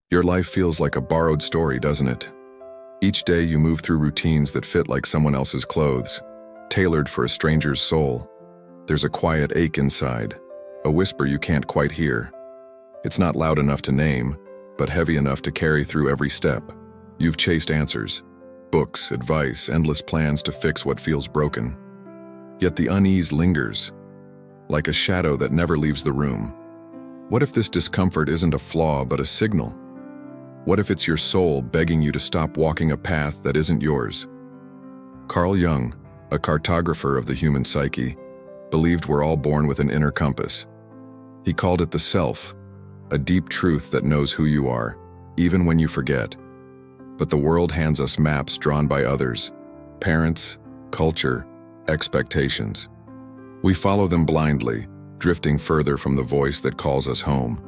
Your life feels like a borrowed story, doesn't it? Each day you move through routines that fit like someone else's clothes, tailored for a stranger's soul. There's a quiet ache inside, a whisper you can't quite hear. It's not loud enough to name, but heavy enough to carry through every step. You've chased answers, books, advice, endless plans to fix what feels broken. Yet the unease lingers, like a shadow that never leaves the room. What if this discomfort isn't a flaw but a signal? What if it's your soul begging you to stop walking a path that isn't yours? Carl Jung, a cartographer of the human psyche, believed we're all born with an inner compass. He called it the self, a deep truth that knows who you are, even when you forget. But the world hands us maps drawn by others, parents, culture, expectations. We follow them blindly, drifting further from the voice that calls us home.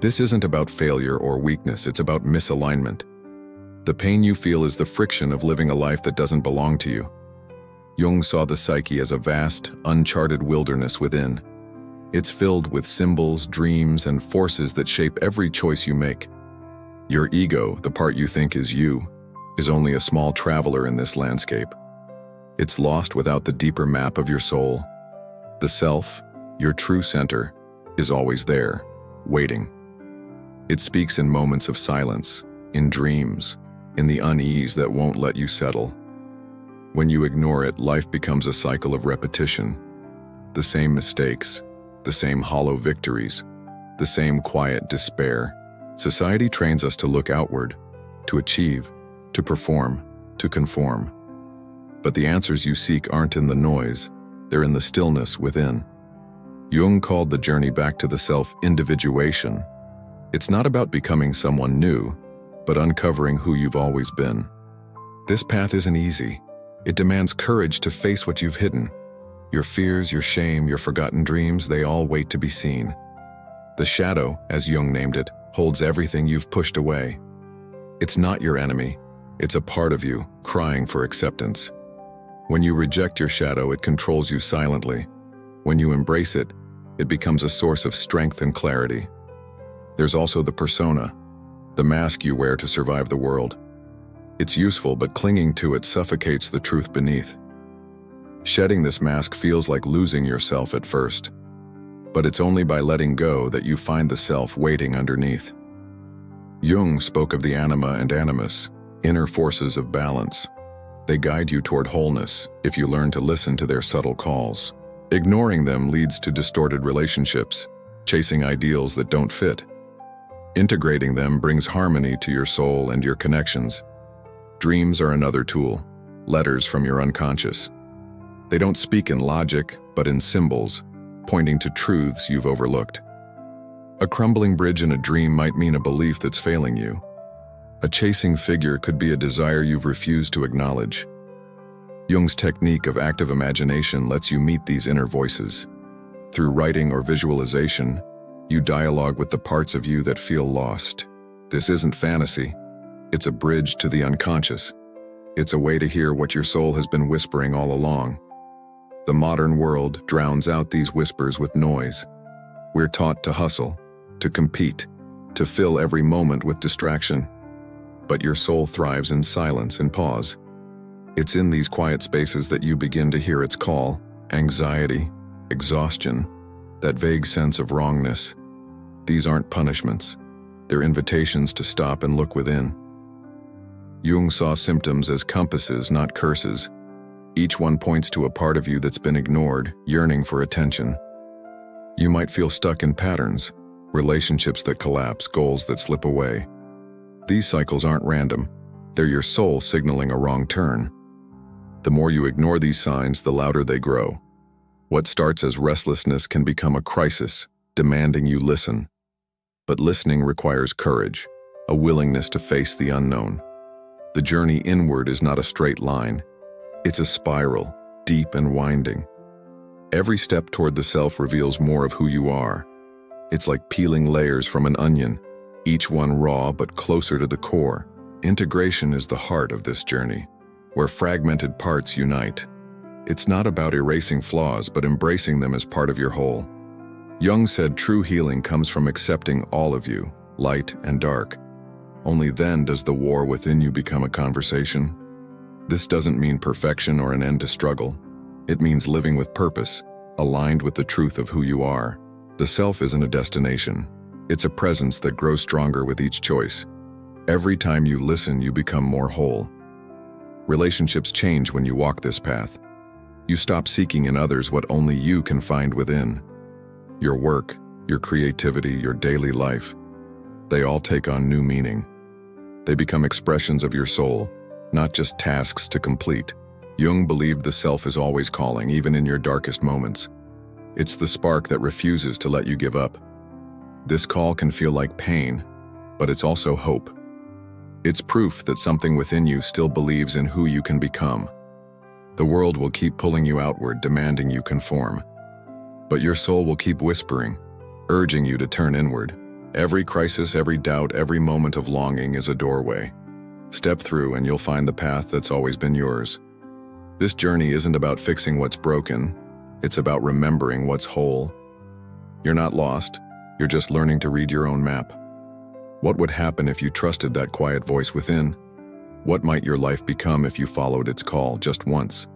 This isn't about failure or weakness, it's about misalignment. The pain you feel is the friction of living a life that doesn't belong to you. Jung saw the psyche as a vast, uncharted wilderness within. It's filled with symbols, dreams, and forces that shape every choice you make. Your ego, the part you think is you, is only a small traveler in this landscape. It's lost without the deeper map of your soul. The self, your true center, is always there, waiting. It speaks in moments of silence, in dreams, in the unease that won't let you settle. When you ignore it, life becomes a cycle of repetition. The same mistakes, the same hollow victories, the same quiet despair. Society trains us to look outward, to achieve, to perform, to conform. But the answers you seek aren't in the noise, they're in the stillness within. Jung called the journey back to the self individuation. It's not about becoming someone new, but uncovering who you've always been. This path isn't easy. It demands courage to face what you've hidden. Your fears, your shame, your forgotten dreams, they all wait to be seen. The shadow, as Jung named it, holds everything you've pushed away. It's not your enemy. It's a part of you, crying for acceptance. When you reject your shadow, it controls you silently. When you embrace it, it becomes a source of strength and clarity. There's also the persona, the mask you wear to survive the world. It's useful, but clinging to it suffocates the truth beneath. Shedding this mask feels like losing yourself at first, but it's only by letting go that you find the self waiting underneath. Jung spoke of the anima and animus, inner forces of balance. They guide you toward wholeness if you learn to listen to their subtle calls. Ignoring them leads to distorted relationships, chasing ideals that don't fit. Integrating them brings harmony to your soul and your connections. Dreams are another tool, letters from your unconscious. They don't speak in logic, but in symbols, pointing to truths you've overlooked. A crumbling bridge in a dream might mean a belief that's failing you. A chasing figure could be a desire you've refused to acknowledge. Jung's technique of active imagination lets you meet these inner voices. Through writing or visualization, you dialogue with the parts of you that feel lost. This isn't fantasy. It's a bridge to the unconscious. It's a way to hear what your soul has been whispering all along. The modern world drowns out these whispers with noise. We're taught to hustle, to compete, to fill every moment with distraction. But your soul thrives in silence and pause. It's in these quiet spaces that you begin to hear its call, anxiety, exhaustion, that vague sense of wrongness. These aren't punishments. They're invitations to stop and look within. Jung saw symptoms as compasses, not curses. Each one points to a part of you that's been ignored, yearning for attention. You might feel stuck in patterns, relationships that collapse, goals that slip away. These cycles aren't random. They're your soul signaling a wrong turn. The more you ignore these signs, the louder they grow. What starts as restlessness can become a crisis, demanding you listen. But listening requires courage, a willingness to face the unknown. The journey inward is not a straight line. It's a spiral, deep and winding. Every step toward the self reveals more of who you are. It's like peeling layers from an onion, each one raw but closer to the core. Integration is the heart of this journey, where fragmented parts unite. It's not about erasing flaws, but embracing them as part of your whole. Jung said true healing comes from accepting all of you, light and dark, Only then does the war within you become a conversation. This doesn't mean perfection or an end to struggle. It means living with purpose, aligned with the truth of who you are. The self isn't a destination. It's a presence that grows stronger with each choice. Every time you listen, you become more whole. Relationships change when you walk this path. You stop seeking in others what only you can find within. Your work, your creativity, your daily life, they all take on new meaning. They become expressions of your soul, not just tasks to complete. Jung believed the self is always calling, even in your darkest moments. It's the spark that refuses to let you give up. This call can feel like pain, but it's also hope. It's proof that something within you still believes in who you can become. The world will keep pulling you outward, demanding you conform. But your soul will keep whispering, urging you to turn inward. Every crisis, every doubt, every moment of longing is a doorway. Step through and you'll find the path that's always been yours. This journey isn't about fixing what's broken. It's about remembering what's whole. You're not lost. You're just learning to read your own map. What would happen if you trusted that quiet voice within? What might your life become if you followed its call just once?